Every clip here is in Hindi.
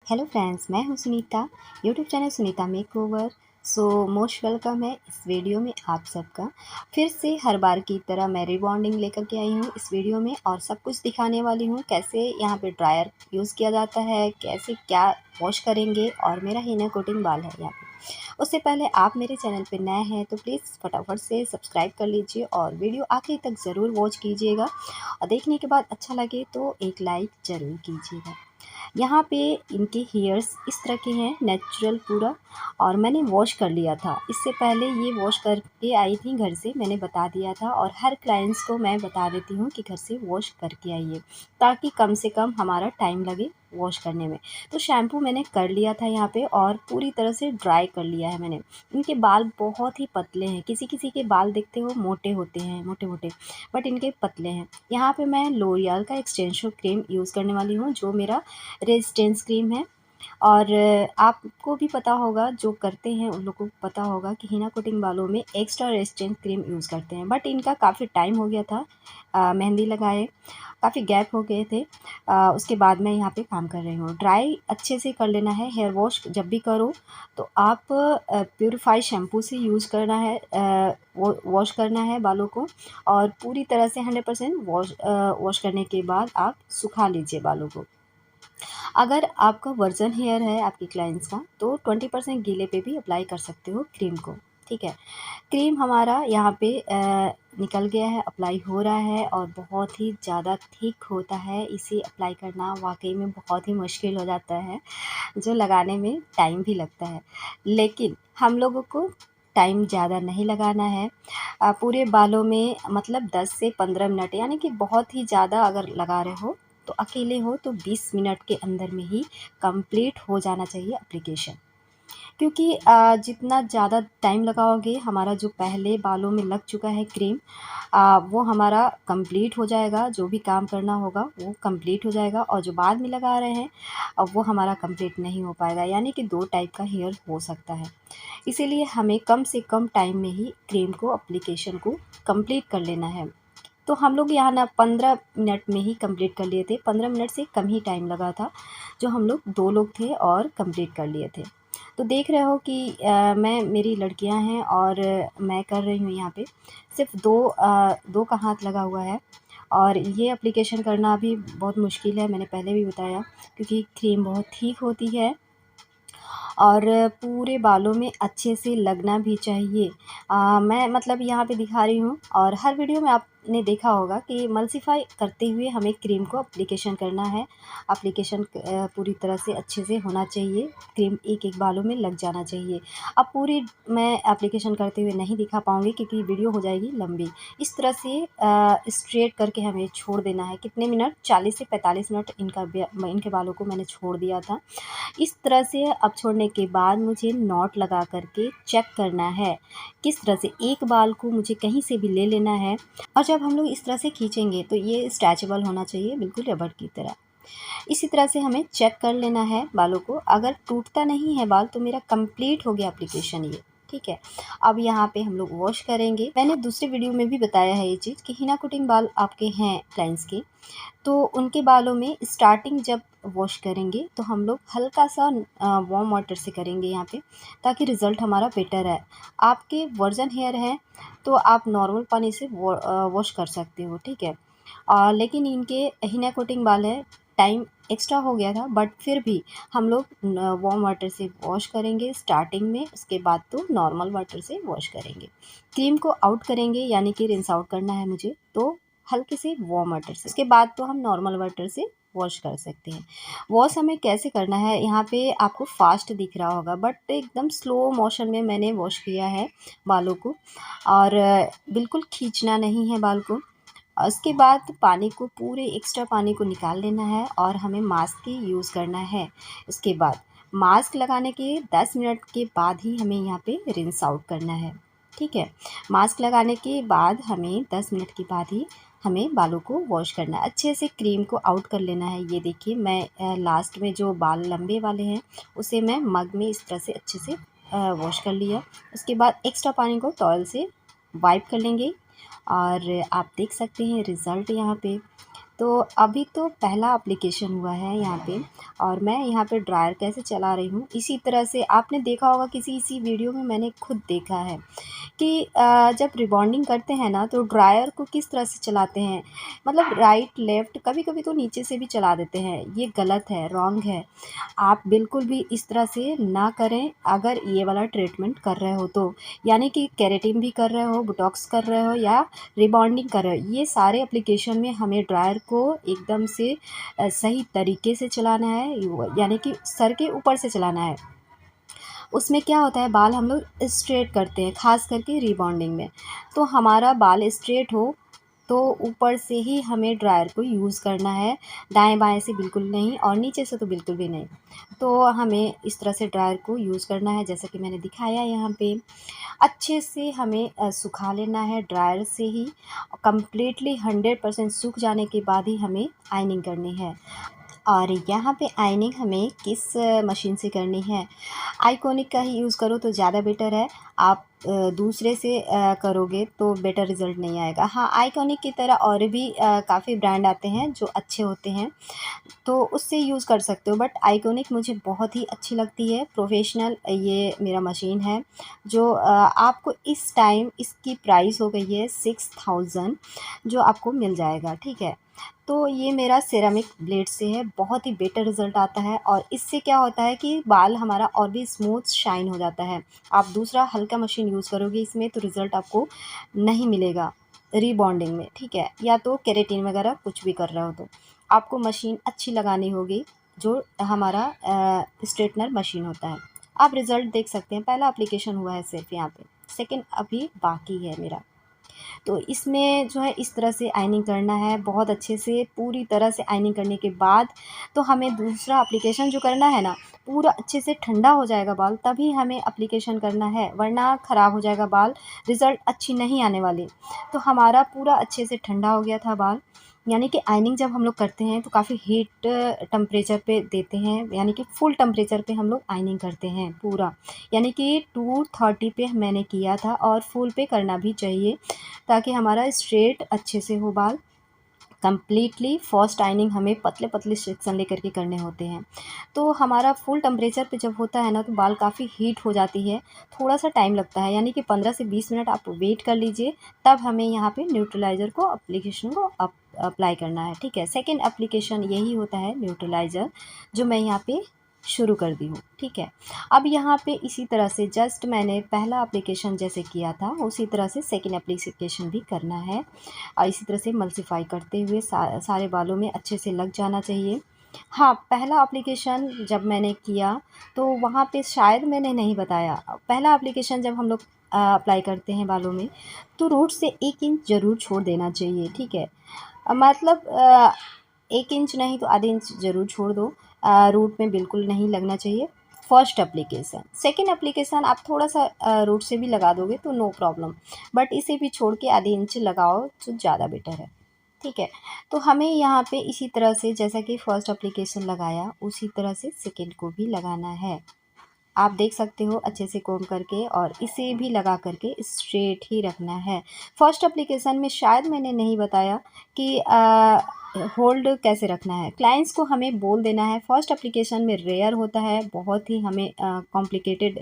हेलो फ्रेंड्स, मैं हूं Sunita. YouTube channel Sunita makeover. Most welcome है इस वीडियो में आप सबका। फिर से हर बार की तरह मैं रिबॉन्डिंग लेकर के आई हूं इस वीडियो में और सब कुछ दिखाने वाली हूं। कैसे यहां पे ड्रायर यूज़ किया जाता है, कैसे क्या वॉश करेंगे, और मेरा हीना कोटिंग बाल है यहाँ पे। उससे पहले आप मेरे चैनल पे नए हैं तो प्लीज़ फटाफट से सब्सक्राइब कर लीजिए और वीडियो आखिर तक ज़रूर वॉच कीजिएगा। और देखने के बाद अच्छा लगे तो एक लाइक ज़रूर कीजिएगा। यहाँ पे इनके हेयर्स इस तरह के हैं, नेचुरल पूरा। और मैंने वॉश कर लिया था, इससे पहले ये वॉश करके आई थी घर से, मैंने बता दिया था। और हर क्लाइंट्स को मैं बता देती हूँ कि घर से वॉश करके आइए, ताकि कम से कम हमारा टाइम लगे वॉश करने में। तो शैम्पू मैंने कर लिया था यहाँ पे और पूरी तरह से ड्राई कर लिया है मैंने। इनके बाल बहुत ही पतले हैं, किसी किसी के बाल देखते हो मोटे होते हैं, मोटे मोटे, बट इनके पतले हैं। यहाँ पे मैं लोरियल का एक्सटेंशन क्रीम यूज़ करने वाली हूँ, जो मेरा रेजिस्टेंस क्रीम है। और आपको भी पता होगा, जो करते हैं उन लोगों को पता होगा कि हीना कोटिंग बालों में एक्स्ट्रा रेजिस्टेंस क्रीम यूज़ करते हैं। बट इनका काफ़ी टाइम हो गया था मेहंदी लगाए, काफ़ी गैप हो गए थे। उसके बाद मैं यहाँ पे काम कर रही हूँ। ड्राई अच्छे से कर लेना है। हेयर वॉश जब भी करो तो आप प्योरीफाई शैम्पू से यूज़ करना है, वॉश करना है बालों को। और पूरी तरह से 100% वॉश करने के बाद आप सुखा लीजिए बालों को। अगर आपका वर्जन हेयर है आपके क्लाइंट्स का, तो 20% गीले पे भी अप्लाई कर सकते हो क्रीम को। ठीक है, क्रीम हमारा यहाँ पे निकल गया है, अप्लाई हो रहा है और बहुत ही ज़्यादा थिक होता है। इसे अप्लाई करना वाकई में बहुत ही मुश्किल हो जाता है, जो लगाने में टाइम भी लगता है। लेकिन हम लोगों को टाइम ज़्यादा नहीं लगाना है। पूरे बालों में मतलब 10 से 15 मिनट, यानी कि बहुत ही ज़्यादा अगर लगा रहे हो तो अकेले हो तो 20 मिनट के अंदर में ही कंप्लीट हो जाना चाहिए एप्लीकेशन। क्योंकि जितना ज़्यादा टाइम लगाओगे, हमारा जो पहले बालों में लग चुका है क्रीम, वो हमारा कंप्लीट हो जाएगा। जो भी काम करना होगा वो कंप्लीट हो जाएगा, और जो बाद में लगा रहे हैं अब वो हमारा कंप्लीट नहीं हो पाएगा। यानी कि दो टाइप का हेयर हो सकता है। इसीलिए हमें कम से कम टाइम में ही क्रीम को, एप्लीकेशन को कंप्लीट कर लेना है। तो हम लोग यहाँ ना 15 मिनट में ही कंप्लीट कर लिए थे, 15 मिनट से कम ही टाइम लगा था। जो हम लोग 2 लोग थे और कंप्लीट कर लिए थे। तो देख रहे हो कि मेरी लड़कियां हैं और मैं कर रही हूँ यहाँ पे। सिर्फ दो का हाथ लगा हुआ है। और ये एप्लीकेशन करना भी बहुत मुश्किल है, मैंने पहले भी बताया, क्योंकि क्रीम बहुत ठीक होती है और पूरे बालों में अच्छे से लगना भी चाहिए। मैं मतलब यहाँ पे दिखा रही हूँ, और हर वीडियो में आपने देखा होगा कि मल्सीफाई करते हुए हमें क्रीम को एप्लीकेशन करना है। एप्लीकेशन पूरी तरह से अच्छे से होना चाहिए, क्रीम एक एक बालों में लग जाना चाहिए। अब पूरी मैं एप्लीकेशन करते हुए नहीं दिखा पाऊँगी, क्योंकि वीडियो हो जाएगी लंबी। इस तरह से स्ट्रेट करके हमें छोड़ देना है। कितने मिनट, 40 से 45 मिनट इनके बालों को मैंने छोड़ दिया था। इस तरह से अब छोड़ने के बाद मुझे नॉट लगा करके चेक करना है। किस तरह से एक बाल को मुझे कहीं से भी ले लेना है, और जब हम लोग इस तरह से खींचेंगे तो ये स्ट्रेचेबल होना चाहिए, बिल्कुल रबड़ की तरह। इसी तरह से हमें चेक कर लेना है बालों को। अगर टूटता नहीं है बाल तो मेरा कंप्लीट हो गया एप्लीकेशन ये। ठीक है, अब यहाँ पे हम लोग वॉश करेंगे। मैंने दूसरे वीडियो में भी बताया है ये चीज़ कि हीना कोटिंग बाल आपके हैं क्लाइंट्स के, तो उनके बालों में स्टार्टिंग जब वॉश करेंगे तो हम लोग हल्का सा वार्म वाटर से करेंगे यहाँ पे, ताकि रिज़ल्ट हमारा बेटर है। आपके वर्जन हेयर है तो आप नॉर्मल पानी से वॉश कर सकते हो। ठीक है, लेकिन इनके हीना कोटिंग बाल है, टाइम एक्स्ट्रा हो गया था, बट फिर भी हम लोग वार्म वाटर से वॉश करेंगे स्टार्टिंग में, उसके बाद तो नॉर्मल वाटर से वॉश करेंगे। क्रीम को आउट करेंगे, यानी कि रिंस आउट करना है मुझे, तो हल्के से वार्म वाटर से, उसके बाद तो हम नॉर्मल वाटर से वॉश कर सकते हैं। वॉश हमें कैसे करना है, यहाँ पे आपको फास्ट दिख रहा होगा, बट एकदम स्लो मोशन में मैंने वॉश किया है बालों को। और बिल्कुल खींचना नहीं है बाल को। उसके बाद पानी को, पूरे एक्स्ट्रा पानी को निकाल लेना है और हमें मास्क की यूज़ करना है। उसके बाद मास्क लगाने के 10 मिनट के बाद ही हमें यहाँ पे रिंस आउट करना है। ठीक है, मास्क लगाने के बाद हमें 10 मिनट के बाद ही हमें बालों को वॉश करना है। अच्छे से क्रीम को आउट कर लेना है। ये देखिए, मैं लास्ट में जो बाल लंबे वाले हैं उसे मैं मग में इस तरह से अच्छे से वॉश कर लिया। उसके बाद एक्स्ट्रा पानी को टॉवल से वाइप कर लेंगे, और आप देख सकते हैं रिज़ल्ट यहाँ पे। तो अभी तो पहला एप्लीकेशन हुआ है यहाँ पे, और मैं यहाँ पे ड्रायर कैसे चला रही हूँ इसी तरह से आपने देखा होगा, किसी इसी वीडियो में मैंने खुद देखा है कि जब रिबॉन्डिंग करते हैं ना तो ड्रायर को किस तरह से चलाते हैं, मतलब राइट लेफ़्ट, कभी-कभी तो नीचे से भी चला देते हैं। ये गलत है, रॉन्ग है। आप बिल्कुल भी इस तरह से ना करें अगर ये वाला ट्रीटमेंट कर रहे हो तो। यानी कि केराटिन भी कर रहे हो, बोटॉक्स कर रहे हो या रिबॉन्डिंग कर रहे हो, ये सारे एप्लीकेशन में हमें ड्रायर को एकदम से सही तरीके से चलाना है, यानी कि सर के ऊपर से चलाना है। उसमें क्या होता है, बाल हम लोग स्ट्रेट करते हैं, ख़ास करके रिबॉन्डिंग में। तो हमारा बाल स्ट्रेट हो तो ऊपर से ही हमें ड्रायर को यूज़ करना है, दाएँ-बाएँ से बिल्कुल नहीं और नीचे से तो बिल्कुल भी नहीं। तो हमें इस तरह से ड्रायर को यूज़ करना है, जैसा कि मैंने दिखाया यहाँ पे। अच्छे से हमें सुखा लेना है ड्रायर से ही, कंप्लीटली 100% सूख जाने के बाद ही हमें आयनिंग करनी है। और यहाँ पे आयनिंग हमें किस मशीन से करनी है, आइकॉनिक का ही यूज़ करो तो ज़्यादा बेटर है। आप दूसरे से करोगे तो बेटर रिज़ल्ट नहीं आएगा। हाँ, आइकॉनिक की तरह और भी काफ़ी ब्रांड आते हैं जो अच्छे होते हैं, तो उससे यूज़ कर सकते हो, बट आइकॉनिक मुझे बहुत ही अच्छी लगती है। प्रोफ़ेशनल ये मेरा मशीन है जो आपको इस टाइम इसकी प्राइस हो गई है 6000, जो आपको मिल जाएगा, ठीक है। तो ये मेरा सेरामिक ब्लेड से है, बहुत ही बेटर रिज़ल्ट आता है और इससे क्या होता है कि बाल हमारा और भी स्मूथ शाइन हो जाता है। आप दूसरा हल्का मशीन यूज़ करोगे इसमें तो रिज़ल्ट आपको नहीं मिलेगा रीबॉन्डिंग में, ठीक है, या तो केराटिन वगैरह कुछ भी कर रहे हो तो। आपको मशीन अच्छी लगानी होगी, जो हमारा स्ट्रेटनर मशीन होता है। आप रिज़ल्ट देख सकते हैं, पहला एप्लीकेशन हुआ है सिर्फ़ यहाँ पे, सेकंड अभी बाकी है मेरा। तो इसमें जो है इस तरह से आयनिंग करना है, बहुत अच्छे से पूरी तरह से आयनिंग करने के बाद तो हमें दूसरा एप्लीकेशन जो करना है ना, पूरा अच्छे से ठंडा हो जाएगा बाल, तभी हमें एप्लीकेशन करना है, वरना ख़राब हो जाएगा बाल, रिज़ल्ट अच्छी नहीं आने वाली। तो हमारा पूरा अच्छे से ठंडा हो गया था बाल, यानी कि आयनिंग जब हम लोग करते हैं तो काफ़ी हीट टेम्परेचर पे देते हैं, यानी कि फुल टेम्परेचर पे हम लोग आयनिंग करते हैं पूरा, यानी कि 230 पे मैंने किया था और फुल पे करना भी चाहिए, ताकि हमारा स्ट्रेट अच्छे से हो बाल। कंप्लीटली फर्स्ट आयनिंग हमें पतले-पतले सेक्शन लेकर के करने होते हैं। तो हमारा फुल टेम्परेचर पे जब होता है ना तो बाल काफ़ी हीट हो जाती है, थोड़ा-सा टाइम लगता है, यानी कि 15 से 20 मिनट आप वेट कर लीजिए, तब हमें यहाँ पे न्यूट्रलाइज़र को एप्लीकेशन को अप्लाई करना है, ठीक है। सेकंड एप्लीकेशन यही होता है न्यूट्रलाइज़र, जो मैं यहाँ पे शुरू कर दी हूँ, ठीक है। अब यहाँ पे इसी तरह से जस्ट मैंने पहला एप्लीकेशन जैसे किया था, उसी तरह से सेकंड एप्लीकेशन भी करना है और इसी तरह से मल्टीप्लाई करते हुए सारे बालों में अच्छे से लग जाना चाहिए। हाँ, पहला एप्लीकेशन जब मैंने किया तो वहाँ पे शायद मैंने नहीं बताया। पहला एप्लीकेशन जब हम लोग अप्लाई करते हैं बालों में, तो रूट से 1 इंच ज़रूर छोड़ देना चाहिए, ठीक है। मतलब 1 इंच नहीं तो आधे इंच ज़रूर छोड़ दो। रूट में बिल्कुल नहीं लगना चाहिए। फर्स्ट एप्लीकेशन, सेकंड एप्लीकेशन आप थोड़ा-सा रूट से भी लगा दोगे तो नो प्रॉब्लम, बट इसे भी छोड़ के आधे इंच लगाओ तो ज़्यादा बेटर है, ठीक है। तो हमें यहाँ पे इसी तरह से जैसा कि फर्स्ट एप्लीकेशन लगाया, उसी तरह से सेकंड को भी लगाना है। आप देख सकते हो अच्छे से कोम करके, और इसे भी लगा करके स्ट्रेट ही रखना है। फर्स्ट एप्लीकेशन में शायद मैंने नहीं बताया कि होल्ड कैसे रखना है। क्लाइंट्स को हमें बोल देना है, फर्स्ट एप्लीकेशन में रेयर होता है, बहुत ही हमें कॉम्प्लिकेटेड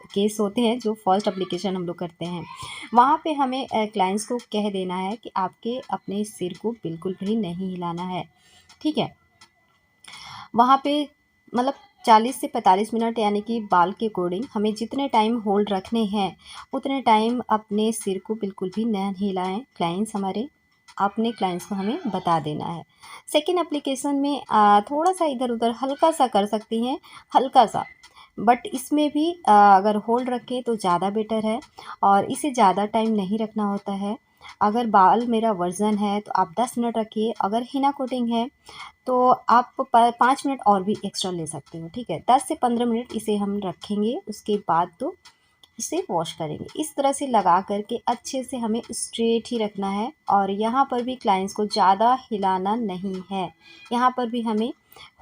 केस होते हैं जो फर्स्ट एप्लीकेशन हम लोग करते हैं। वहाँ पे हमें क्लाइंट्स को कह देना है कि आपके अपने सिर को बिल्कुल भी नहीं हिलाना है, ठीक है। वहाँ पे मतलब 40 से 45 मिनट, यानी कि बाल के अकॉर्डिंग हमें जितने टाइम होल्ड रखने हैं, उतने टाइम अपने सिर को बिल्कुल भी न हिलाएँ। क्लाइंट्स हमारे, अपने क्लाइंट्स को हमें बता देना है। सेकंड एप्लीकेशन में थोड़ा-सा इधर-उधर हल्का-सा कर सकती हैं, हल्का-सा। बट इसमें भी अगर होल्ड रखें तो ज़्यादा बेटर है, और इसे ज़्यादा टाइम नहीं रखना होता है। अगर बाल मेरा वर्ज़न है तो आप 10 मिनट रखिए, अगर हिना कोटिंग है तो आप 5 मिनट और भी एक्स्ट्रा ले सकते हो, ठीक है। 10 से 15 मिनट इसे हम रखेंगे, उसके बाद तो इसे वॉश करेंगे। इस तरह से लगा करके अच्छे से हमें स्ट्रेट ही रखना है, और यहाँ पर भी क्लाइंट्स को ज़्यादा हिलाना नहीं है। यहाँ पर भी हमें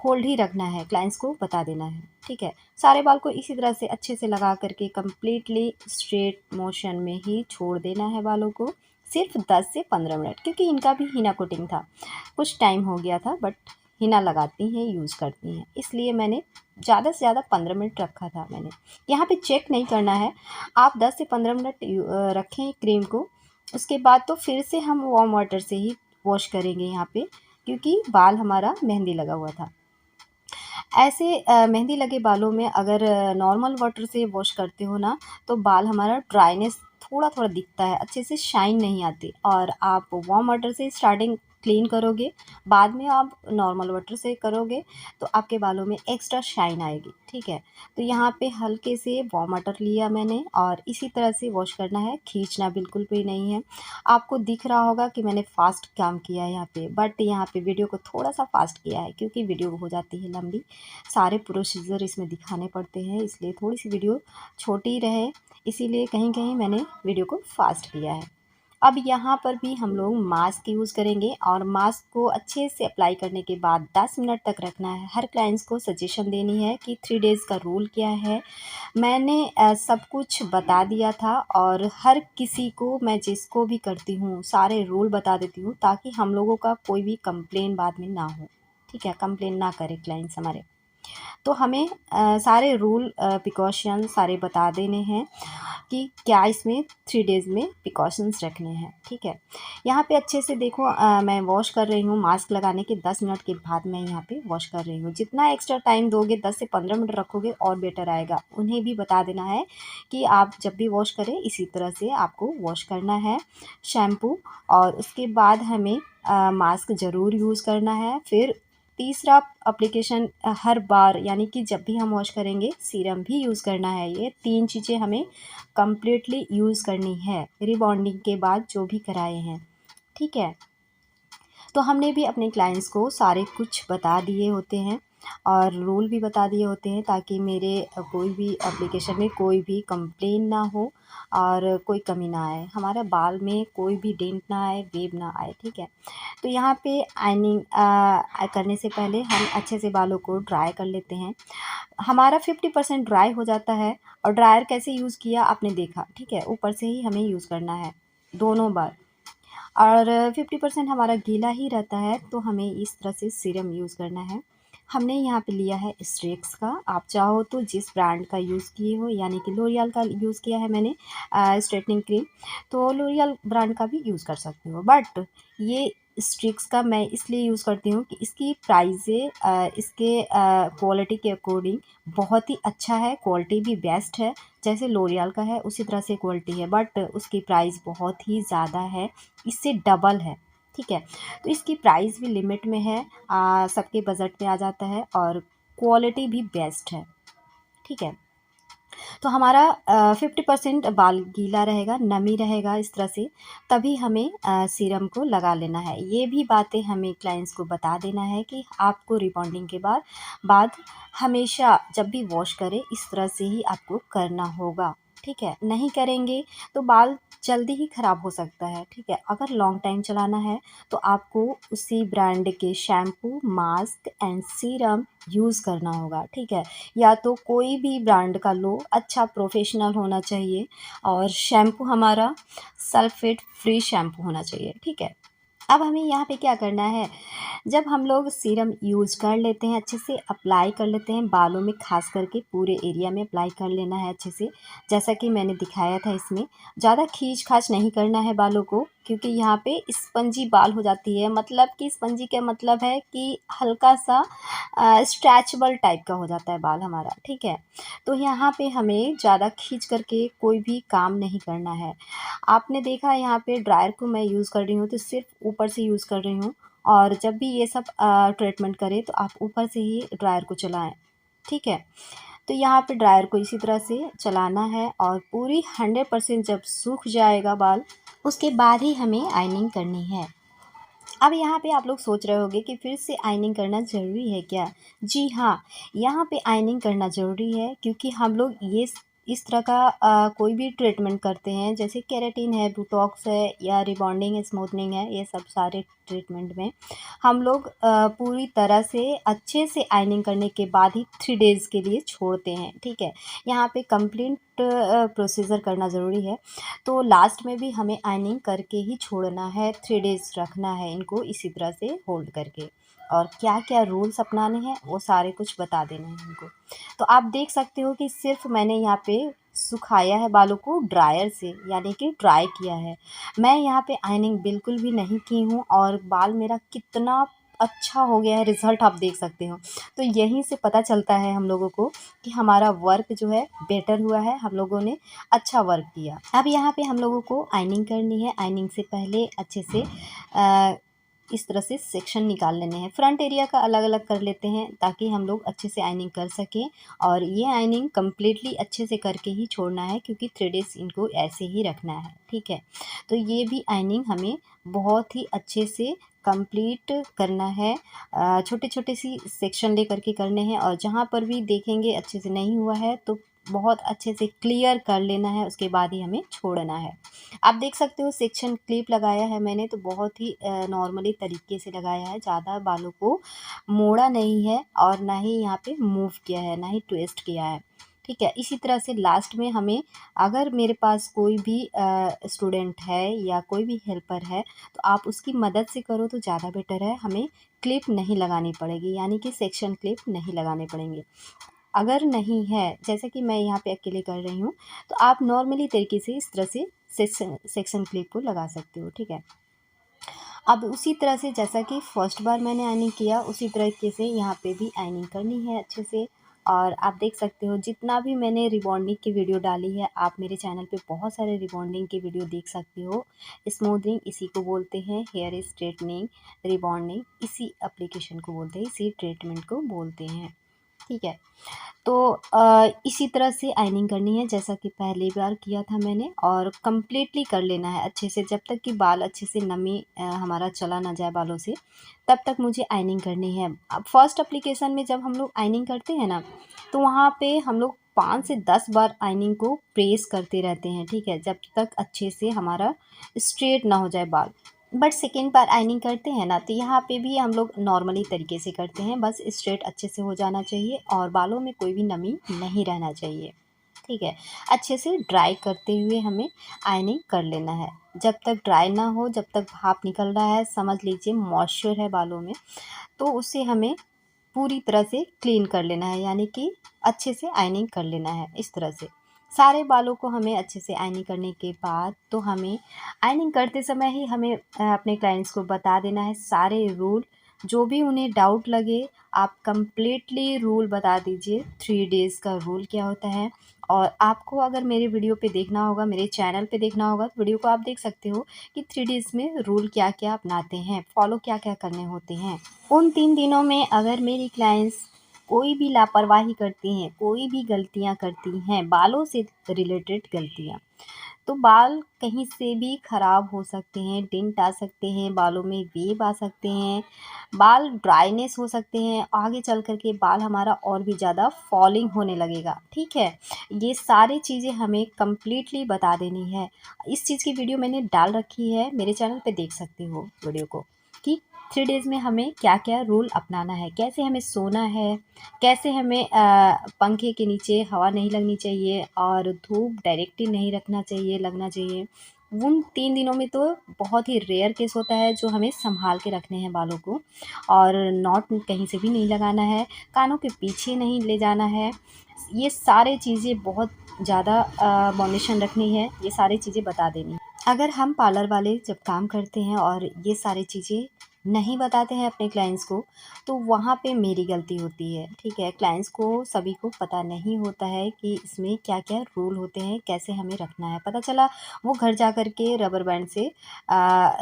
होल्ड ही रखना है, क्लाइंट्स को बता देना है, ठीक है। सारे बाल को इसी तरह से अच्छे से लगा करके कंप्लीटली स्ट्रेट मोशन में ही छोड़ देना है बालों को। सिर्फ 10 से 15 मिनट, क्योंकि इनका भी हीना कोटिंग था, कुछ टाइम हो गया था, बट हीना लगाती हैं, यूज़ करती हैं, इसलिए मैंने ज़्यादा से ज़्यादा 15 मिनट रखा था मैंने। यहाँ पे चेक नहीं करना है, आप 10 से 15 मिनट रखें क्रीम को। उसके बाद तो फिर से हम वार्म वाटर से ही वॉश करेंगे यहाँ पे, क्योंकि बाल हमारा मेहंदी लगा हुआ था। ऐसे मेहंदी लगे बालों में अगर नॉर्मल वाटर से वॉश करते हो ना, तो बाल हमारा ड्राइनेस थोड़ा-थोड़ा दिखता है, अच्छे से शाइन नहीं आती। और आप वार्म वाटर से स्टार्टिंग क्लीन करोगे, बाद में आप नॉर्मल वाटर से करोगे, तो आपके बालों में एक्स्ट्रा शाइन आएगी, ठीक है। तो यहाँ पे हल्के से वार्म वाटर लिया मैंने और इसी तरह से वॉश करना है, खींचना बिल्कुल भी नहीं है। आपको दिख रहा होगा कि मैंने फ़ास्ट काम किया है यहाँ पे, बट यहाँ पे वीडियो को थोड़ा-सा फ़ास्ट किया है, क्योंकि वीडियो हो जाती है लंबी, सारे प्रोसीजर इसमें दिखाने पड़ते हैं, इसलिए थोड़ी-सी वीडियो छोटी रहे, इसीलिए कहीं-कहीं मैंने वीडियो को फ़ास्ट किया है। अब यहाँ पर भी हम लोग मास्क यूज़ करेंगे और मास्क को अच्छे से अप्लाई करने के बाद 10 मिनट तक रखना है। हर क्लाइंट्स को सजेशन देनी है कि 3 डेज़ का रूल क्या है। मैंने सब कुछ बता दिया था और हर किसी को, मैं जिसको भी करती हूँ, सारे रूल बता देती हूँ, ताकि हम लोगों का कोई भी कंप्लेन बाद में ना हो, ठीक है? कंप्लेन ना करें क्लाइंट्स हमारे। तो हमें सारे रूल प्रिकॉशन सारे बता देने हैं कि क्या इसमें 3 डेज़ में प्रिकॉशंस रखने हैं, ठीक है। यहाँ पे अच्छे से देखो, मैं वॉश कर रही हूँ, मास्क लगाने के 10 मिनट के बाद मैं यहाँ पे वॉश कर रही हूँ। जितना एक्स्ट्रा टाइम दोगे, 10 से 15 मिनट रखोगे और बेटर आएगा। उन्हें भी बता देना है कि आप जब भी वॉश करें इसी तरह से आपको वॉश करना है शैम्पू, और उसके बाद हमें मास्क ज़रूर यूज़ करना है। फिर तीसरा एप्लीकेशन हर बार, यानी कि जब भी हम वॉश करेंगे सीरम भी यूज़ करना है। ये 3 चीज़ें हमें कंप्लीटली यूज़ करनी है रिबॉन्डिंग के बाद जो भी कराए हैं, ठीक है। तो हमने भी अपने क्लाइंट्स को सारे कुछ बता दिए होते हैं और रूल भी बता दिए होते हैं, ताकि मेरे कोई भी एप्लीकेशन में कोई भी कंप्लेन ना हो और कोई कमी ना आए, हमारा बाल में कोई भी डेंट ना आए, वेव ना आए, ठीक है। तो यहाँ पे आयनिंग करने से पहले हम अच्छे से बालों को ड्राई कर लेते हैं। हमारा 50% ड्राई हो जाता है, और ड्रायर कैसे यूज़ किया आपने देखा, ठीक है। ऊपर से ही हमें यूज़ करना है दोनों बार, और 50% हमारा गीला ही रहता है, तो हमें इस तरह से सीरम यूज़ करना है। हमने यहाँ पे लिया है स्ट्रेक्स का, आप चाहो तो जिस ब्रांड का यूज़ किए हो, यानी कि लोरियल का यूज़ किया है मैंने स्ट्रेटनिंग क्रीम, तो लोरियल ब्रांड का भी यूज़ कर सकते हो। बट ये स्ट्रिक्स का मैं इसलिए यूज़ करती हूँ कि इसकी प्राइज़ें इसके क्वालिटी के अकॉर्डिंग बहुत ही अच्छा है, क्वालिटी भी बेस्ट है। जैसे लोरियल का है उसी तरह से क्वालिटी है, बट उसकी प्राइस बहुत ही ज़्यादा है, इससे डबल है, ठीक है। तो इसकी प्राइस भी लिमिट में है, सबके बजट में आ जाता है, और क्वालिटी भी बेस्ट है, ठीक है। तो हमारा 50% बाल गीला रहेगा, नमी रहेगा इस तरह से, तभी हमें सीरम को लगा लेना है। ये भी बातें हमें क्लाइंट्स को बता देना है कि आपको रिबॉन्डिंग के बाद हमेशा जब भी वॉश करें इस तरह से ही आपको करना होगा, ठीक है। नहीं करेंगे तो बाल जल्दी ही ख़राब हो सकता है, ठीक है। अगर लॉन्ग टाइम चलाना है तो आपको उसी ब्रांड के shampoo, mask and serum use करना होगा, ठीक है। या तो कोई भी ब्रांड का लो, अच्छा प्रोफेशनल होना चाहिए, और शैम्पू हमारा सल्फ़ेट फ्री शैम्पू होना चाहिए, ठीक है। अब हमें यहाँ पे क्या करना है, जब हम लोग सीरम यूज़ कर लेते हैं, अच्छे से अप्लाई कर लेते हैं बालों में, ख़ास करके पूरे एरिया में अप्लाई कर लेना है अच्छे से, जैसा कि मैंने दिखाया था इसमें। ज़्यादा खींच-खाच नहीं करना है बालों को, क्योंकि यहाँ पे स्पंजी बाल हो जाती है, मतलब कि स्पंजी का मतलब है कि हल्का-सा स्ट्रेचेबल टाइप का हो जाता है बाल हमारा, ठीक है। तो यहाँ पे हमें ज़्यादा खींच करके कोई भी काम नहीं करना है। आपने देखा यहाँ पे ड्रायर को मैं यूज़ कर रही हूँ, तो सिर्फ़ ऊपर से यूज़ कर रही हूँ, और जब भी ये सब ट्रीटमेंट करें तो आप ऊपर से ही ड्रायर को चलाएँ, ठीक है। तो यहाँ पे ड्रायर को इसी तरह से चलाना है, और पूरी 100% जब सूख जाएगा बाल, उसके बाद ही हमें आयनिंग करनी है। अब यहाँ पे आप लोग सोच रहे होंगे कि फिर से आयनिंग करना ज़रूरी है क्या? जी हाँ, यहाँ पे आयनिंग करना ज़रूरी है, क्योंकि हम लोग इस तरह का कोई भी ट्रीटमेंट करते हैं, जैसे केराटिन है, बोटॉक्स है या रिबॉन्डिंग है, स्मूथनिंग है, ये सब सारे ट्रीटमेंट में हम लोग पूरी तरह से अच्छे से आयनिंग करने के बाद ही 3 डेज़ के लिए छोड़ते हैं, ठीक है। यहाँ पे कंप्लीट प्रोसीजर करना ज़रूरी है। तो लास्ट में भी हमें आयनिंग करके ही छोड़ना है, 3 डेज़ रखना है इनको इसी तरह से होल्ड करके, और क्या-क्या रूल्स अपनाने हैं वो सारे कुछ बता देने हैं इनको। तो आप देख सकते हो कि सिर्फ मैंने यहाँ पे सुखाया है बालों को ड्रायर से, यानी कि ड्राई किया है। मैं यहाँ पे आयनिंग बिल्कुल भी नहीं की हूँ और बाल मेरा कितना अच्छा हो गया है, रिज़ल्ट आप देख सकते हो। तो यहीं से पता चलता है हम लोगों को कि हमारा वर्क जो है बेटर हुआ है, हम लोगों ने अच्छा वर्क किया। अब यहाँ पे हम लोगों को आयनिंग करनी है। आयनिंग से पहले अच्छे से इस तरह से सेक्शन निकाल लेने हैं। फ्रंट एरिया का अलग-अलग कर लेते हैं ताकि हम लोग अच्छे से आयनिंग कर सकें, और ये आयनिंग कंप्लीटली अच्छे से करके ही छोड़ना है क्योंकि 3 डेज़ इनको ऐसे ही रखना है, ठीक है। तो ये भी आयनिंग हमें बहुत ही अच्छे से कंप्लीट करना है। छोटे-छोटे सी सेक्शन लेकर के करने हैं, और जहाँ पर भी देखेंगे अच्छे से नहीं हुआ है तो बहुत अच्छे से क्लियर कर लेना है, उसके बाद ही हमें छोड़ना है। आप देख सकते हो सेक्शन क्लिप लगाया है मैंने, तो बहुत ही नॉर्मली तरीके से लगाया है, ज़्यादा बालों को मोड़ा नहीं है और ना ही यहाँ पे मूव किया है, ना ही ट्विस्ट किया है, ठीक है। इसी तरह से लास्ट में हमें, अगर मेरे पास कोई भी स्टूडेंट है या कोई भी हेल्पर है तो आप उसकी मदद से करो तो ज़्यादा बेटर है, हमें क्लिप नहीं लगानी पड़ेगी, यानी कि सेक्शन क्लिप नहीं लगाने पड़ेंगे। अगर नहीं है, जैसे कि मैं यहाँ पे अकेले कर रही हूँ, तो आप नॉर्मली तरीके से इस तरह से सेक्शन क्लिप को लगा सकते हो, ठीक है। अब उसी तरह से जैसा कि फर्स्ट बार मैंने आयनिंग किया, उसी तरीके से यहाँ पे भी आयनिंग करनी है अच्छे से। और आप देख सकते हो जितना भी मैंने रिबॉन्डिंग की वीडियो डाली है, आप मेरे चैनल पे बहुत सारे रिबॉन्डिंग की वीडियो देख सकते हो। स्मूथनिंग इसी को बोलते हैं, हेयर स्ट्रेटनिंग, रिबॉन्डिंग इसी एप्लीकेशन को बोलते हैं, इसी ट्रीटमेंट को बोलते हैं, ठीक है। तो इसी तरह से आयनिंग करनी है जैसा कि पहली बार किया था मैंने, और कम्प्लीटली कर लेना है अच्छे से, जब तक कि बाल अच्छे से नमी हमारा चला ना जाए बालों से, तब तक मुझे आयनिंग करनी है। अब फर्स्ट एप्लीकेशन में जब हम लोग आयनिंग करते हैं ना, तो वहाँ पे हम लोग 5 से 10 बार आयनिंग को प्रेस करते रहते हैं, ठीक है, जब तक अच्छे से हमारा स्ट्रेट ना हो जाए बाल। बट सेकेंड बार आयनिंग करते हैं ना, तो यहाँ पे भी हम लोग नॉर्मली तरीके से करते हैं, बस स्ट्रेट अच्छे से हो जाना चाहिए और बालों में कोई भी नमी नहीं रहना चाहिए, ठीक है। अच्छे से ड्राई करते हुए हमें आयनिंग कर लेना है। जब तक ड्राई ना हो, जब तक भाप निकल रहा है, समझ लीजिए मॉइस्चर है बालों में, तो उसे हमें पूरी तरह से क्लीन कर लेना है, यानी कि अच्छे से आयनिंग कर लेना है इस तरह से। सारे बालों को हमें अच्छे से आयनिंग करने के बाद, तो हमें आयनिंग करते समय ही हमें अपने क्लाइंट्स को बता देना है सारे रूल, जो भी उन्हें डाउट लगे आप कंप्लीटली रूल बता दीजिए, 3 डेज़ का रूल क्या होता है। और आपको अगर मेरे वीडियो पे देखना होगा, मेरे चैनल पे देखना होगा, तो वीडियो को आप देख सकते हो कि 3 डेज़ में रूल क्या-क्या अपनाते हैं, फॉलो क्या-क्या करने होते हैं। उन 3 दिनों में अगर मेरी क्लाइंट्स कोई भी लापरवाही करती हैं, कोई भी गलतियाँ करती हैं, बालों से रिलेटेड गलतियाँ, तो बाल कहीं से भी ख़राब हो सकते हैं, डेंट आ सकते हैं, बालों में वेव आ सकते हैं, बाल ड्राइनेस हो सकते हैं, आगे चल कर के बाल हमारा और भी ज़्यादा फॉलिंग होने लगेगा, ठीक है। ये सारी चीज़ें हमें कंप्लीटली बता देनी है। इस चीज़ की वीडियो मैंने डाल रखी है, मेरे चैनल पे देख सकते हो वीडियो को, कि 3 डेज़ में हमें क्या-क्या रूल अपनाना है, कैसे हमें सोना है, कैसे हमें पंखे के नीचे हवा नहीं लगनी चाहिए और धूप डायरेक्टली नहीं रखना चाहिए, लगना चाहिए। उन 3 दिनों में तो बहुत ही रेयर केस होता है जो हमें सँभाल के रखने हैं बालों को, और नॉट कहीं से भी नहीं लगाना है, कानों के पीछे नहीं ले जाना है। ये सारी चीज़ें बहुत ज़्यादा बाउंडेशन रखनी है, ये सारी चीज़ें बता देनी है। अगर हम पार्लर वाले जब काम करते हैं और ये सारी चीज़ें नहीं बताते हैं अपने क्लाइंट्स को, तो वहाँ पे मेरी गलती होती है, ठीक है। क्लाइंट्स को सभी को पता नहीं होता है कि इसमें क्या-क्या रूल होते हैं, कैसे हमें रखना है। पता चला वो घर जा कर के रबर बैंड से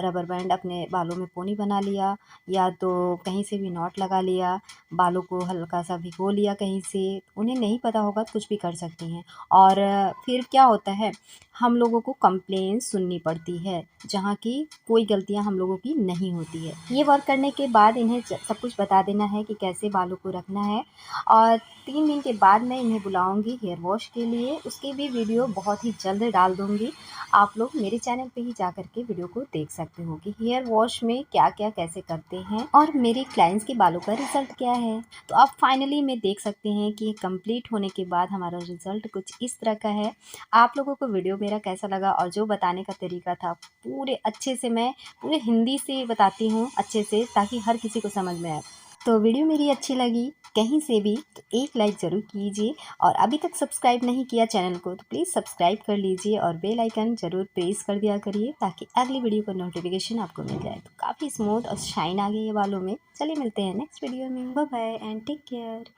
रबर बैंड अपने बालों में पोनी बना लिया, या तो कहीं से भी नॉट लगा लिया, बालों को हल्का-सा भिगो लिया कहीं से, उन्हें नहीं पता होगा तो कुछ भी कर सकती हैं। और फिर क्या होता है, हम लोगों को कंप्लेंट सुननी पड़ती है, जहाँ की कोई गलतियाँ हम लोगों की नहीं होती है। ये वर्क करने के बाद इन्हें सब कुछ बता देना है कि कैसे बालों को रखना है और 3 दिन के बाद मैं इन्हें बुलाऊँगी हेयर वॉश के लिए। उसकी भी वीडियो बहुत ही जल्द डाल दूँगी। आप लोग मेरे चैनल पे ही जा कर के वीडियो को देख सकते हो कि हेयर वॉश में क्या-क्या कैसे करते हैं और मेरे क्लाइंट्स के बालों का रिज़ल्ट क्या है। तो आप फाइनली में देख सकते हैं कि कंप्लीट होने के बाद हमारा रिज़ल्ट कुछ इस तरह का है। आप लोगों को वीडियो मेरा कैसा लगा और जो बताने का तरीका था पूरे अच्छे से मैं पूरे हिंदी से बताती हूँ अच्छे से ताकि हर किसी को समझ में आए। तो वीडियो मेरी अच्छी लगी कहीं से भी तो एक लाइक ज़रूर कीजिए और अभी तक सब्सक्राइब नहीं किया चैनल को तो प्लीज़ सब्सक्राइब कर लीजिए और बेल आइकन ज़रूर प्रेस कर दिया करिए ताकि अगली वीडियो का नोटिफिकेशन आपको मिल जाए। तो काफ़ी स्मूथ और शाइन आ गई है बालों में। चलिए मिलते हैं नेक्स्ट वीडियो में। Bye bye and take care.